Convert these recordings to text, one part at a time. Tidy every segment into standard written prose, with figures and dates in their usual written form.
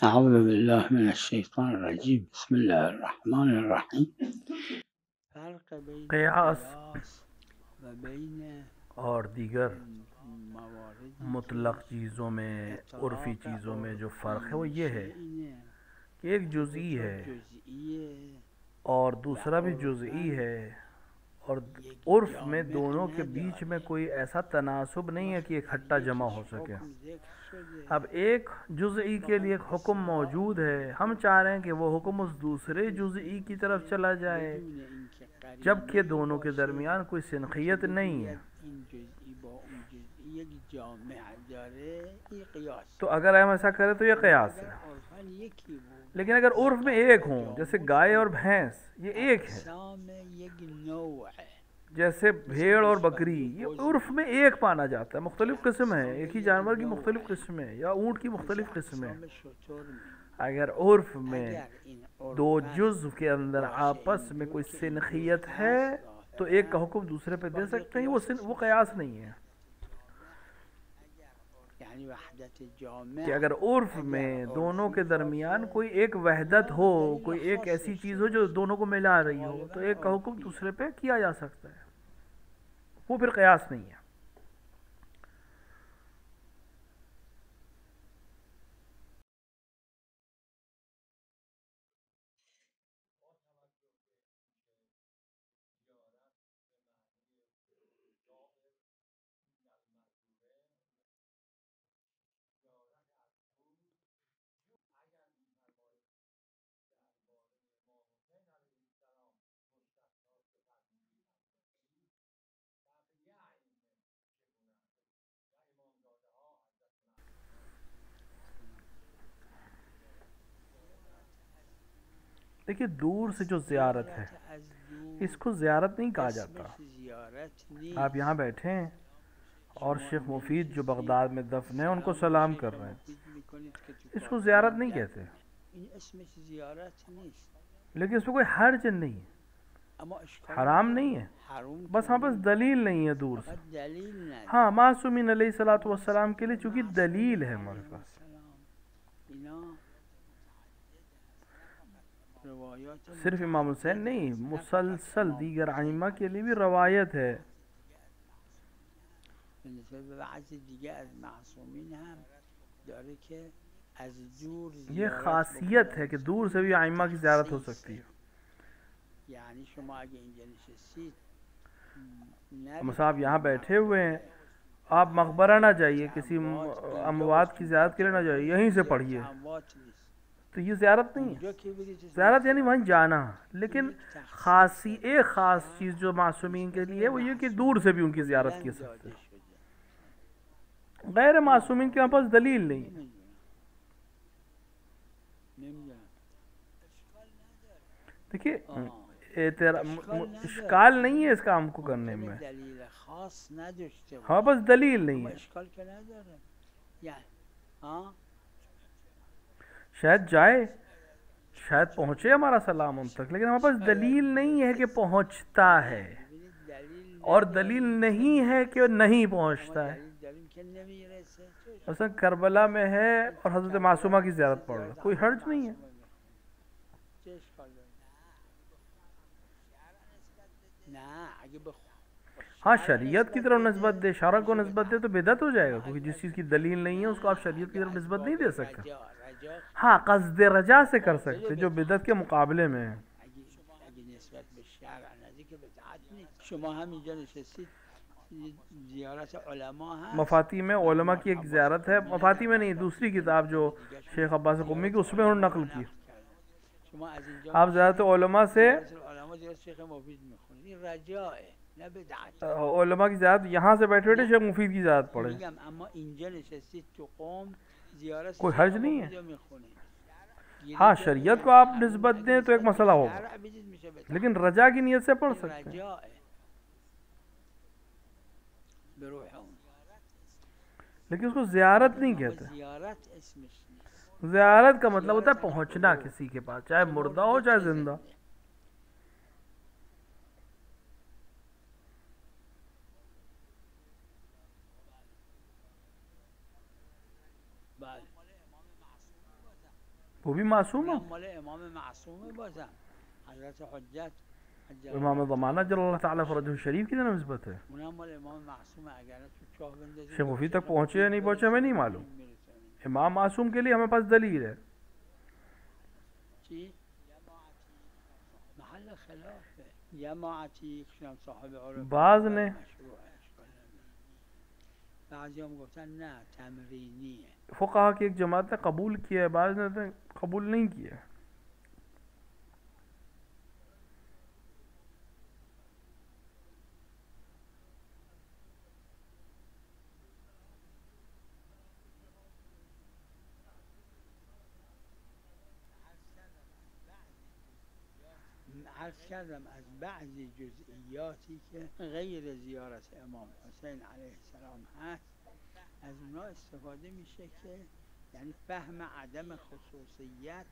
أعوذ بالله من الشيطان الرجيم بسم الله الرحمن الرحیم فرق بین قیاس قیاس و بین और दीगर مواردی मुतलक که चीज़ों में, उर्फ़ी اطلاق चीज़ों में जो फ़र्क है वो عرفی ये है شیء कि एक یک जुज़ई جا है جزئیه और و दूसरा भी जुज़ई عرفن है, और یک उर्फ़ में جامع दोनों के बीच में نداره. कोई ऐसा तनासुब नहीं है कि در इकट्ठा जमा یکیش हो सके. حکم ذکر شده अब एक जुज़ई के लिए एक हुक्म मौजूद है, हम चाह रहे हैं कि वो हुक्म उस दूसरे जुज़ई की तरफ चला जाए, بدون اینکه जबकि قرینه‌ای दोनों के باشه दरमियान कोई که सिनखियत नहीं है. بگوید این جزئی با اون جزئی یک جامع داره، این तो قیاسه. अगर हम ऐसा करें तो ये اما क़यास اگر है. عرفاً یکی بود लेकिन अगर و उर्फ में قصد एक हों, जैसे تجاوز गाय और بود، भैंस, ये एक है. اقسام یک نوعه، जैसे مثل भेड़ और बकरी, گوسفند ये و उर्फ بز में एक पाना जाता है. मुख्तलिफ که किस्म है, اقسام एक ही یک जानवर की मुख्तलिफ نوعه، किस्म है, या ऊँट की مثل मुख्तलिफ किस्म है. اقسام شتر میمونه. अगर उर्फ में اگر این दो عرفاً जुज़ के अंदर باشه आपस में اینجور कोई که اینجور सिनखियत है هست तो एक का ظاهراً، हुक्म दूसरे पे दे باقی सकते हैं. वो قیاس वो اسمش कयास نداره. नहीं है. یعنی وحدت कि جامع अगर उर्फ اگر में दोनों عرفی के दरमियान باشه कोई एक वहदत یا हो, دلیل कोई एक خاص ऐसी داشته चीज़ हो जो باشه दोनों को मिला که रही हो, तो غالبا एक का हुक्म عرفیه. दूसरे पे किया जा सकता है. वो फिर कयास नहीं है. देखिए, दूर से जो ज़ियारत है, زیارت از دور इसको ज़ियारत नहीं कहा जाता. اسمش زیارت आप यहाँ نیست. बैठे हैं और شما शेख اینجا मुफीद जो نشستید बगदाद में दफन है उनको سلام به सलाम شیخ कर रहे हैं, مفید میکنید که تو इसको کابل ज़ियारत नहीं اید. कहते. این اسمش زیارت نیست. लेकिन इसमें कोई हर्ज नहीं है, اما اشکال हराम نداره. नहीं है, حروم बस که हाँ बस نیست. दलील नहीं है दूर से. فقط دلیل हाँ, نداره. मासूमीन अलैहिस्सलातु वस्सलाम के लिए चूंकि दलील है हमारे علیهم पास. السلام. اینا روایات सिर्फ इमाम हुसैन متعدد नहीं, است، نه فقط मुसलसल امام दीगर حسین. आइमा के लिए भी रवायत है. به نسبت به بعض دیگه از معصومین هم داره که از دور ये زیارت खासियत है بکنن. कि दूर से भी आइमा की ज़ियारत हो सकती है. یعنی شما اگه اینجا نشستید हम साहब यहाँ बैठे हुए हैं, आप मकबरा ना जाइए, किसी अमवात की ज़ियारत के लिए ना जाइए, यहीं से पढ़िए, तो ये ज़ियारत नहीं है. ज़ियारत यानी वहीं जाना. लेकिन खासी एक ख़ास चीज़ जो मासूमीन के लिए है वो ये कि दूर से भी उनकी ज़ियारत की सकते हैं. गैर मासूमीन के पास दलील नहीं है. देखिए, इश्काल नहीं है इस काम को करने में. हाँ, बस दलील नहीं है. शायद जाए, शायद पहुँचे हमारा सलाम उन तक, लेकिन हमारे पास दलील नहीं है कि पहुँचता है, और दलील नहीं है कि नहीं पहुँचता है. मसलन करबला में है और हज़रत मासूमा की ज़ियारत पढ़ रहा, कोई हर्ज नहीं है. हाँ, शरीयत की तरफ नस्बत दे, शरअ को नस्बत दे तो बिदअत हो जाएगा, क्योंकि जिस चीज़ की दलील नहीं है उसको आप शरीयत की तरफ नस्बत नहीं दे सकते. हाँ, क़स्द रजा से कर सकते जो बिदअत के मुकाबले में है. मफाती में उलमा की एक ज़ियारत है, मफाती में नहीं, दूसरी किताब जो शेख अब्बास क़ुम्मी की, उसमें उन्होंने नकल की. आप ज़्यादातर उलमा से उलमा की ज़ियारत यहाँ से बैठे बैठे शेख मुफीद की ज़ियारत पढ़े, कोई हर्ज नहीं है. हाँ, शरीयत को आप निस्बत दें तो एक मसला होगा, लेकिन रजा की नीयत से पढ़ सकते हैं. लेकिन उसको ज़ियारत नहीं कहते. ज़ियारत का मतलब होता है पहुँचना किसी के पास, चाहे मुर्दा हो चाहे जिंदा. वो भी मासूम है। इमाम ज़माना जल्लल्लाहु ताला फरजहु शरीफ की नस्बत है। शेख मुफी तक पहुँचे या नहीं पहुँचे हमें नहीं मालूम। इमाम मासूम के लिए हमें पास दलील है। बाज़ ने फ़ुक़हा की एक जमात ने कबूल किया है, बाज़ ने कबूल नहीं किया। عرض کردم از بعضی جزئیاتی که غیر زیارت امام حسین علیه السلام هست از اونا استفاده میشه که یعنی فهم عدم خصوصیت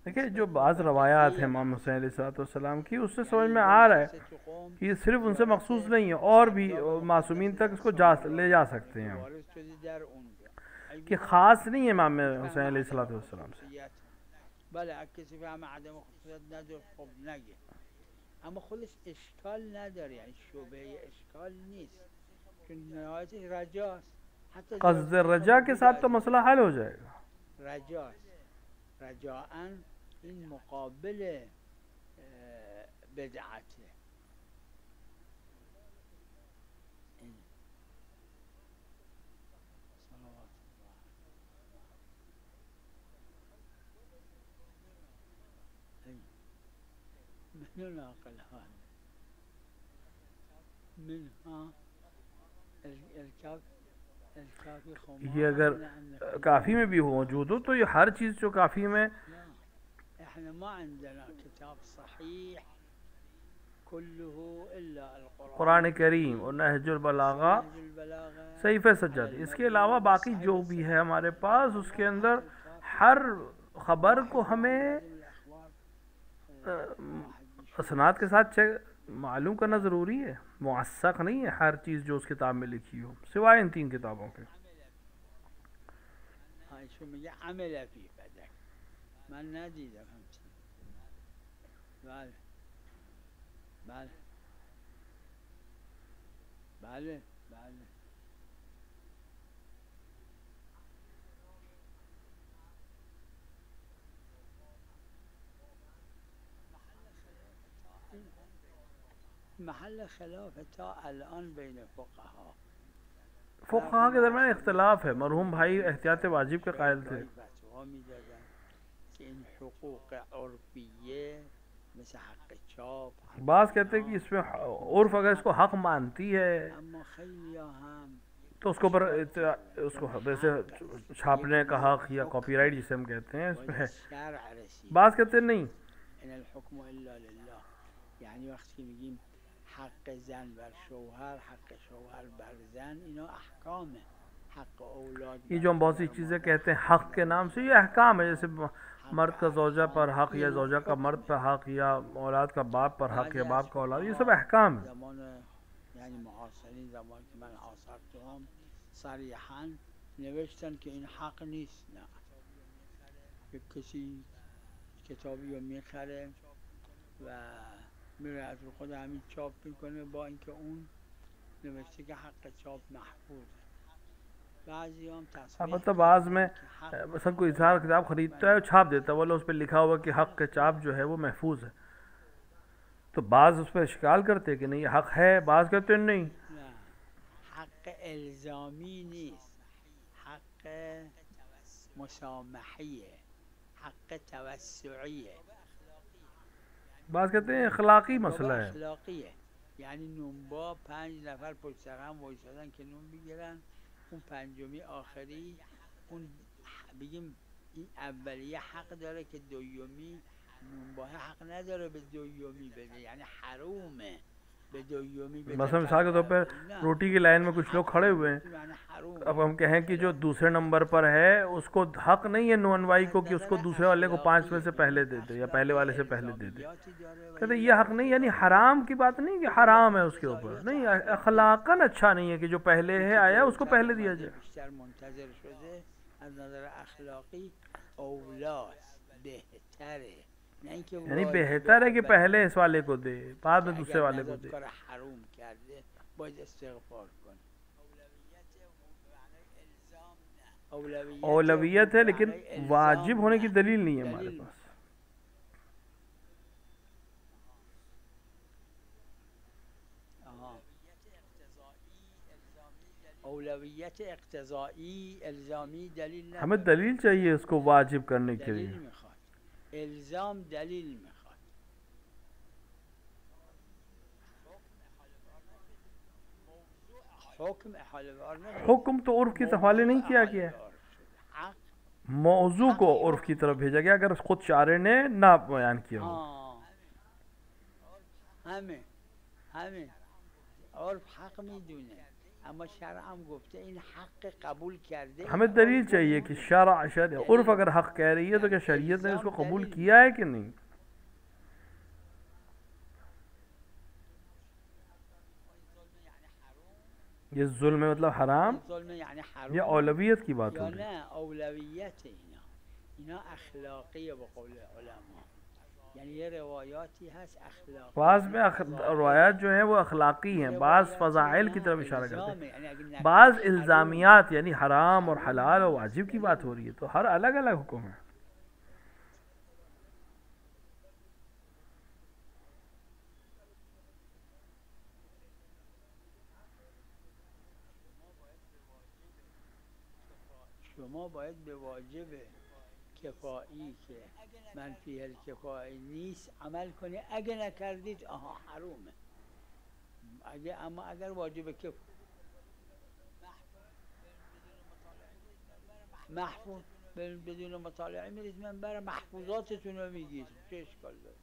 देखिए जो बाज़ रवायात हैं इमाम हुसैन अलैहिस्सलाम की, उससे समझ में आ रहा है कि ये सिर्फ उनसे मखसूस नहीं है, और भी मासूमीन तक इसको ले जा सकते हैं कि ख़ास नहीं है इमाम हुसैन अलैहिस्सलाम से। بله کسی فهم عدم خصوصیت نداره خب نگه، اما خودش اشکال نداره، یعنی شبهه اشکال نیست چون نهایتش رجاست. حتی قصد رجا के साथ तो मसला हल हो जाएगा। رجاست، رجاءً این مقابل بدعته. من ناقلها منها الكافي خمار. ये अगर काफ़ी में भी मौजूद हो तो ये हर चीज़ जो काफ़ी में احنا ما عندنا كتاب صحيح كله الا القرآن कुरान करीम और नहजुल बलागा सहीफ़े सज्जाद, इसके अलावा बाकी जो भी है हमारे पास उसके अंदर हर ख़बर को हमें असनाद के साथ मालूम करना ज़रूरी है। मुअस्सक़ नहीं है हर चीज़ जो उस किताब में लिखी हो, सिवाय इन 3 किताबों के। محل خلاف تا الان بین فقها के दरमियान इख्तलाफ है। मरहूम भाई एहतियात वाजिब के कायल थे। बाज़ कहते हैं कि इसमें उर्फ अगर इसको हक मानती है तो उसको पर उसको वैसे छापने का हक या कॉपीराइट जिसे हम कहते हैं इसमें है। बाज़ कहते हैं नहीं, یعنی وقتی میگیم حق زن بر شوهر، حق شوهر بر زن، اینا احکامه. حق اولاد ये जो हम बहुत सी चीज़ें कहते हैं हक़ के नाम से, ये अहकाम है। जैसे मर्द का ज़ौजा पर हक़ या ज़ौजा का मर्द पर हक़ या औलाद का बाप पर हक़ या बाप का औलाद, ये सब अहकाम है। یعنی معاصرین زمانی که من عاصرتهم صریحاً نوشتن که این حق نیست. نه، که کسی کتابی رو میخره و میره از خود همین چاپ میکنه با اینکه اون نوشته که حق چاپ محفوظه. بعضی هم تصریح मतलब बाज़ में مثلا कोई इज़हार किताब ख़रीदता है और छाप देता है, बोला उस पर लिखा हुआ कि हक़ के चाप जो है वो महफूज है, तो बाज़ उस पर इश्काल करते हैं कि नहीं ये हक़ है, बाज़ कहते हैं नहीं, حق الزامی نیست، حق مسامحیه، حق توسعیه. बाज़ कहते हैं अखलाक़ी मसला है। اخلاقیه، یعنی نونبا 5 نفر پشت سر هم وایسادن که نون بگیرن، اون پنجمی آخری اون بگیم این اولیه حق داره که دومی نونبا حق نداره به دومی بده، یعنی حرومه به دومی بده. مثلا मिसाल के तौर पर रोटी की लाइन में कुछ लोग खड़े हुए हैं, अब हम कहें कि जो दूसरे नंबर पर है उसको हक नहीं है नौनवाई को कि उसको दूसरे वाले को 5 में से पहले दे दे या पहले वाले से पहले दे दे, कहते ये हक नहीं, यानी हराम की बात नहीं कि हराम है उसके ऊपर, नहीं, अखलाकन अच्छा नहीं है कि जो पहले है आया उसको पहले दिया जाए। بهتره، نه اینکه یعنی بهتره که پहले इस वाले को दे बाद में दूसरे वाले को दे. کار حرام کرده باید استغفار کنه. اولویت ہے لیکن واجب ہونے کی دلیل نہیں ہے ہمارے پاس. اولویت اقتضائی الزامی دلیل نہیں. ہمیں دلیل چاہیے اس کو واجب کرنے کے لیے. الزام دلیل میخواد. حکم تو عرف کے حوالے نہیں کیا گیا ہے, موضوع کو عرف کی طرف بھیجا گیا اگر خود شارع نے نہ بیان کیا ہو. همین عرف حق میدونه اما شرع هم گفته این حق قبول کرده. ہمیں دلیل چاہیے کہ شرع عرف اگر حق کہہ رہی ہے تو کیا شریعت نے اس کو قبول کیا ہے کہ نہیں. یہ ظلم مطلب حرام یا اولویت کی بات ہو رہی ہے؟ اولویت اینا اخلاقیه به قول علما, یعنی یہ روایاتی هست اخلاقی. بعض میں روایات جو ہیں وہ اخلاقی ہیں, بعض فضائل کی طرف اشارہ کرتے ہیں, بعض الزامیات یعنی حرام اور حلال اور واجب کی بات ہو رہی ہے, تو ہر الگ الگ حکم ہے. شما باید به واجب کفایی که منفی الکفایی نیست عمل کنی. اگه نکردید آها حرومه. اما اگر واجب کفایی محفوظ بدون مطالعه میرید منبر محفوظاتتون رو میگید, چه اشکال داره؟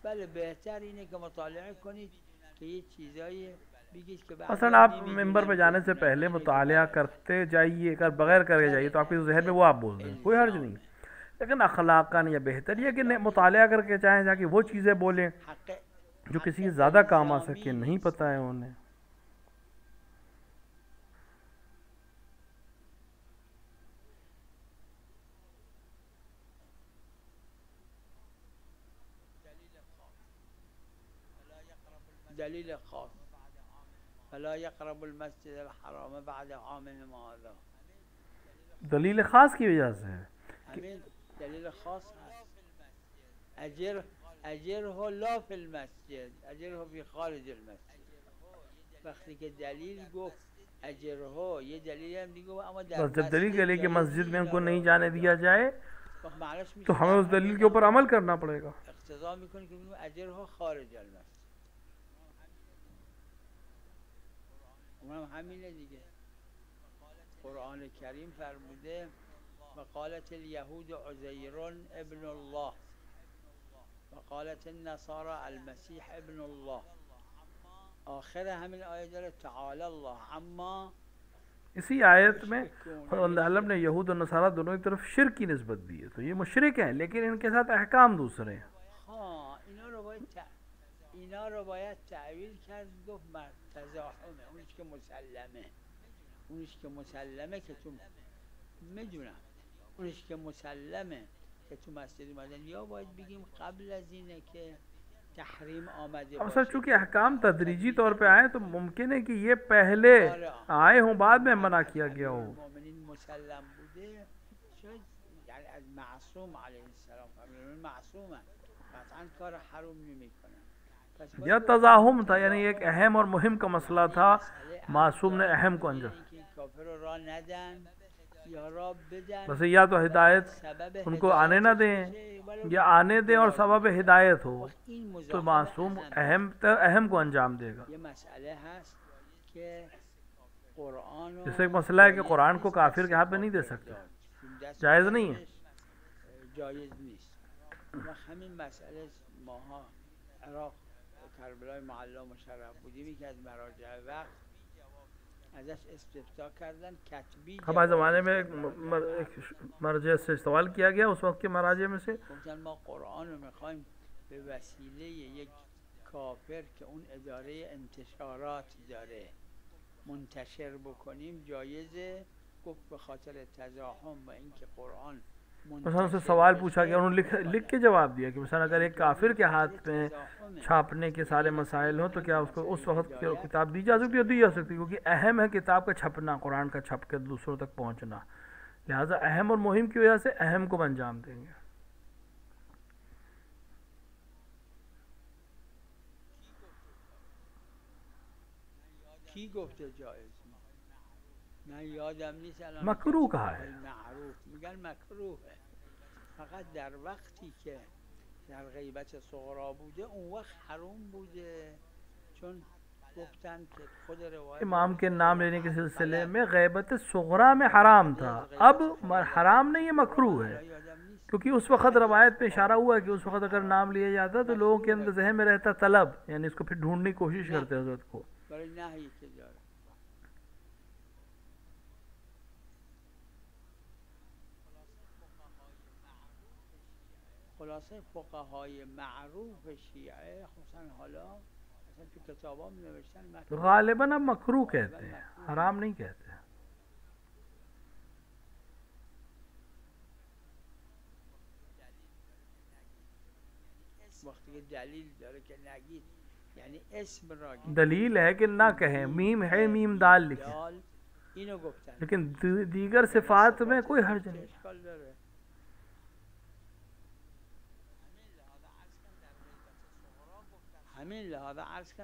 بله بهتر اینه که مطالعه کنید که یه چیزایی مثلا آپ ممبر پہ جانے سے پہلے مطالعہ کرتے جائیے, اگر بغیر کر کے جائیے تو آپ کے ذہن میں وہ آپ بول دیں, کوئی حرج نہیں. لیکن اخلاقاً یا بہتر یہ کہ مطالعہ کر کے چاہیں جا کے وہ چیزیں بولیں جو کسی کے زیادہ کام آ سکے, نہیں پتہ ہے انہیں. دلیل خاص فلا يقرب المسجد الحرام بعد عامهم هذا. دلیل خاص کی وجہ سے ہے. همین دلیل خاص هست. اجره لا فی المسجد, اجره فی خارج المسجد. وقتی که دلیل گفت اجره, یه دلیل هم دیگه اما در بس جب دلیل کے لیے کہ مسجد میں ان کو نہیں جانے دیا جائے تو ہمیں اس دلیل کے اوپر عمل کرنا پڑے گا. اقتضا میکنه که اجره خارج المسجد. اونم همینه دیگه. قرآن کریم فرموده وقالت اليهود عزیر ابن الله وقالت النصارى المسیح ابن الله. آخر همین آیه داره تعالی الله عما. اسی آیت میں خداوند عالم نے یہود اور نصارہ دونوں کی طرف شرک کی نسبت دی ہے, تو یہ مشرک ہیں لیکن ان کے ساتھ احکام دوسرے ہیں. ہاں اینا رو باید تعویل کرد, گفت تزاحمه, اونش که مسلمه که تو میدونم اونش که مسلمه که تو مسجد اومدن, یا باید بگیم قبل از اینه که تحریم آمده باشه. اب چونکہ احکام تدریجی طور پہ آئے تو ممکن ہے کہ یہ پہلے آئے ہوں بعد میں منع کیا گیا ہو. مومنین مسلم بوده شاید یعنی از معصوم علیه السلام فرمودن معصومه قطعا کار حرام نمیکنن. یا تزاحم تھا, یعنی ایک اہم اور مہم کا مسئلہ تھا, معصوم نے اہم کو انجام. بس یا تو ہدایت ان کو آنے نہ دیں یا آنے دیں اور سبب ہدایت ہو تو معصوم اہم کو انجام دے گا. جیسے ایک مسئلہ ہے کہ قرآن کو کافر کے ہاتھ میں نہیں دے سکتے, جائز نہیں ہے. کربلای معلا مشرف بودیم که از مراجع وقت ازش استفسار کردن کتبی. ہمارے زمانے میں ایک مرجع سے سوال کیا گیا اس وقت کے مراجع میں سے, گفتن ما قرآن رو میخوایم به وسیله یک کافر که اون اداره انتشارات داره منتشر بکنیم جایزه؟ گفت به خاطر تزاحم و اینکه قرآن मिसाल उससे सवाल पूछा गया, उन्होंने लिख के जवाब दिया कि मिसाल अगर एक काफिर के हाथ में छापने के सारे मसाइल हों तो क्या उसको उस वक्त किताब दी जा सकती है? दी जा सकती है, क्योंकि अहम है किताब का छपना, कुरान का छप के दूसरों तक पहुंचना। लिहाजा अहम और मुहिम की वजह से अहम को अंजाम देंगे। मकरू कहा है। فقط در وقتی که در غیبت صغرا بوده اون وقت حرام بوده، چون گفتن که خود روایت इमाम के नाम लेने के सिलसिले में गैबत सुगरा में हराम था, अब हराम नहीं है, मकरू है, क्योंकि उस वक्त रवायत पे इशारा हुआ है कि उस वक्त अगर नाम लिया जाता तो लोगों के अंदर जहन में रहता तलब, यानी इसको फिर ढूंढने की कोशिश करते हजरत को। خلاصه فقهای معروف شیعه خصوصا حالا مثلا تو کتابام نوشتن غالبا अब मकरू कहते हैं, हराम नहीं कहते हैं। वक्त के दलील दاره که نگید یعنی اسم را दलील है कि ना कहें, मीम है मीम दाल लिखें, اینو گفتن, लेकिन दीगर सिफात में कोई हर्ज नहीं।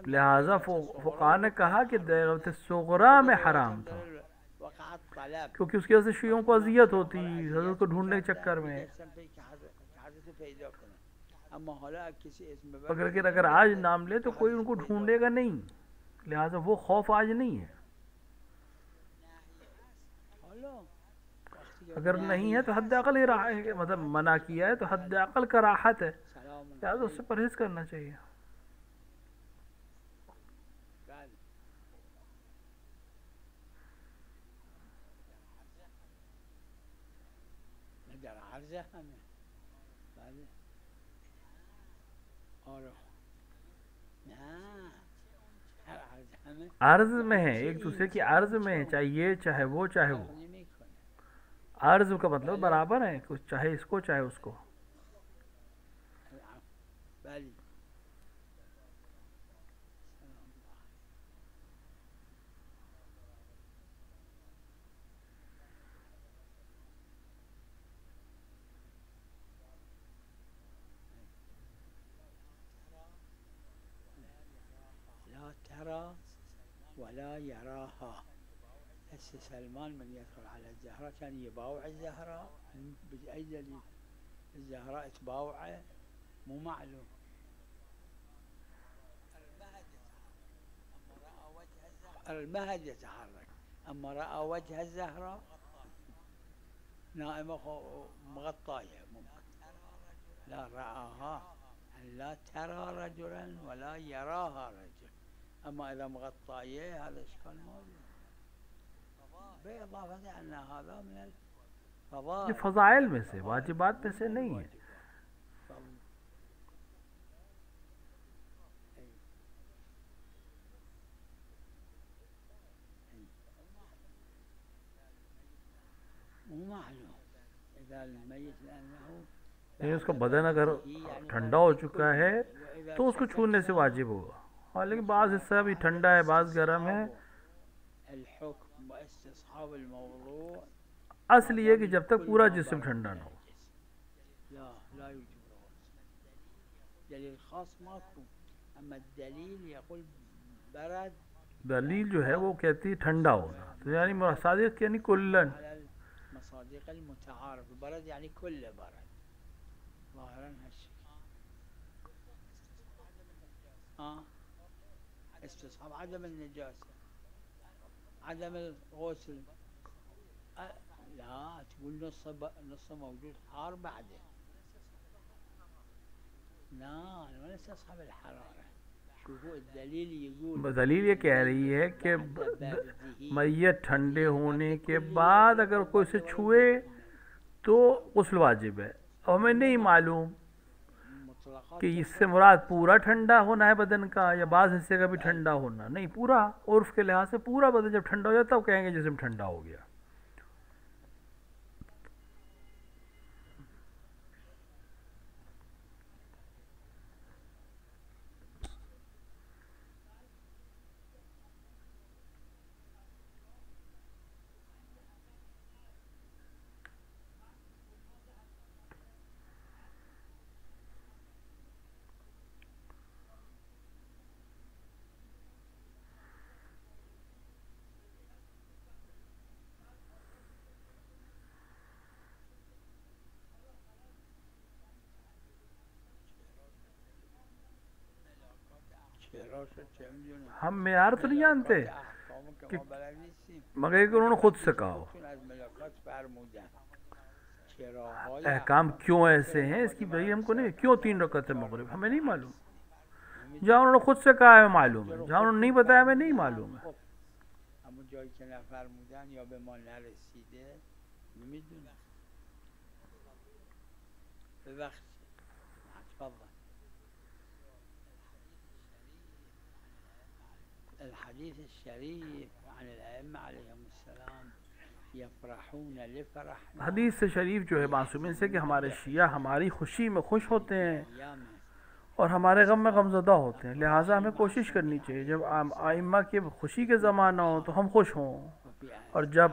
लिहाजा फुक़हा ने कहा कि गैबत सुग़रा में हराम था, क्योंकि उसकी वजह से शियों को अजियत होती हज़रत को ढूंढने के चक्कर में। अगर आज नाम ले तो कोई उनको ढूंढेगा नहीं, लिहाजा वो खौफ आज नहीं है। अगर नहीं है तो हद अक़ल ही रहा है, मतलब मना किया है तो हद अक़ल का राहत है, लिहाजा उससे परहेज़ करना चाहिए। अर्ज में है, एक दूसरे की अर्ज में है, चाहे ये चाहे वो चाहे वो। अर्ज का मतलब बराबर है, कुछ चाहे इसको चाहे उसको। ولا يراها. هسه سلمان من يدخل على الزهراء كان يباوع الزهراء بأي دليل؟ الزهراء تباوعه مو معلوم. المهد يتحرك، أما رأى وجه الزهراء نائمة مغطاية ممكن. لا رآها، لا ترى رجلا ولا يراها رجل، أما إذا مغطاية هذا إشكال موجود، بإضافة أن هذا من الفضائل، ये फ़ज़ाइल में से, वाजिबात में से नहीं है। उसका बदन अगर ठंडा हो चुका है तो उसको छूने से वाजिब होगा, हाँ, लेकिन बाज़ हिस्सा भी ठंडा है, बाज़ गर्म है। असली है कि जब तक पूरा जिस्म ठंडा ना हो। दलील जो है वो कहती है ठंडा होना, तो यानी मसादिक यानी कुल्लन, مصادق المتعارف. البرد يعني كل برد ظاهرا هالشيء. استصحاب عدم النجاسة، عدم الغسل. لا تقول نص موجود حار بعده، لا ولا استصحاب الحرارة. شوفوا الدليل يقول، दलील ये कह रही है कि मैयत ठंडे होने के बाद अगर कोई से छुए तो गुस्ल वाजिब है। और हमें नहीं मालूम कि इससे मुराद पूरा ठंडा होना है बदन का या बाज़ हिस्से का भी ठंडा होना, नहीं, पूरा। उर्फ के लिहाज से पूरा बदन जब ठंडा हो जाता है तब कहेंगे जिस्म ठंडा हो गया। हम मेयार तो नहीं जानते कि मगर कि उन्होंने खुद से कहा हो अहकाम क्यों ऐसे हैं इसकी भाई हमको नहीं, क्यों 3 रकात मगरिब हमें नहीं मालूम। जहाँ उन्होंने खुद से कहा है मालूम है, जहाँ उन्होंने नहीं बताया हमें नहीं मालूम है। الحديث الشريف عن الأئمة عليهم السلام يفرحون لفرح हदीस से शरीफ जो है मासूमिन से कि हमारे शिया हमारी खुशी में खुश होते हैं और हमारे गम में गमज़दा होते हैं, लिहाजा हमें कोशिश करनी चाहिए जब आइम्मा की खुशी के ज़माना हो तो हम खुश हों और जब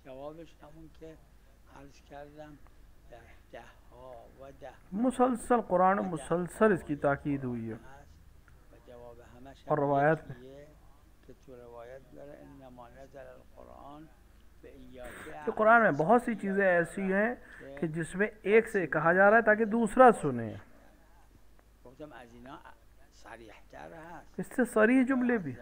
جوابش همون که عرض کردم ده ها و ده मुसलसल कुरान मुसलसल इसकी ताकीद हुई है और रवायत में तो कुरान में बहुत सी चीज़ें ऐसी हैं कि जिसमें एक से कहा जा रहा है ताकि दूसरा सुने, इससे सरी जुमले भी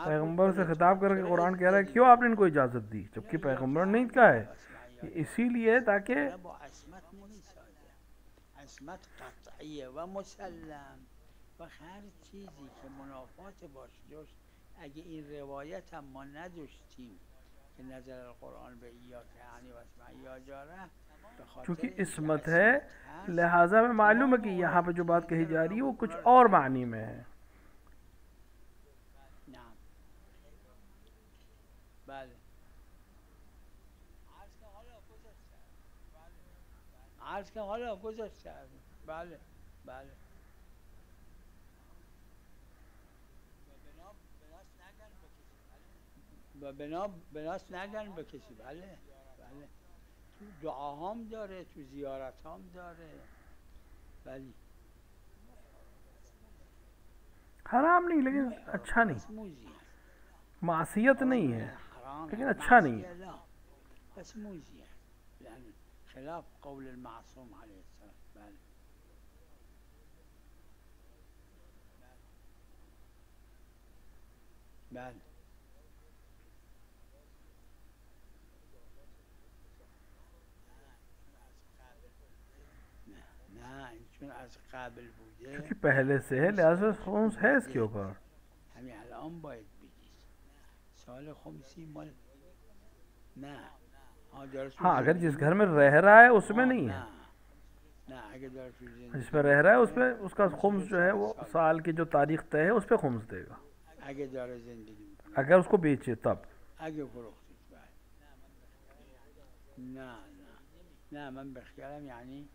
पैगम्बर से खिताब करके कुरान कह रहा है क्यों आपने इनको इजाज़त दी, जबकि पैगम्बर ने कहा है इसीलिए ताकि و مسلم و هر چیزی که منافات باش داشت اگه این روایت هم ما نداشتیم که نظر القرآن به ایاک یعنی واسمع یا جاره चूँकि इसमत है लिहाजा में मालूम है कि यहाँ पर जो बात कही जा रही है वो कुछ और मानी में है। عرض که حالا گذاشته بله بله و بناس نگن به کسی بله بله تو دعاهام داره تو زیارتام داره بله हराम नहीं लेकिन अच्छा नहीं, मासियत नहीं है लेकिन अच्छा नहीं है। बस मूजी है يعني خلاف قول المعصوم عليه السلام بله بله چون از قبل بوده क्योंकि पहले से है लिहाजा खौंस है इसके ऊपर همین الان باید بگید سال خمسی مال نه हाँ अगर जिस घर में रह रहा है उसमें नहीं है, जिसमें रह रहा है उसमें उसका खुम्स जो है वो साल की जो तारीख तय है उस पर खुम्स देगा अगर उसको बेचे तब। نه من بخیالم یعنی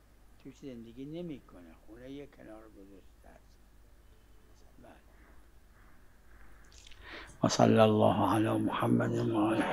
توش زندگی نمی کنه، خونه یه کنار گذاشته است. و صلی الله علی محمد و آله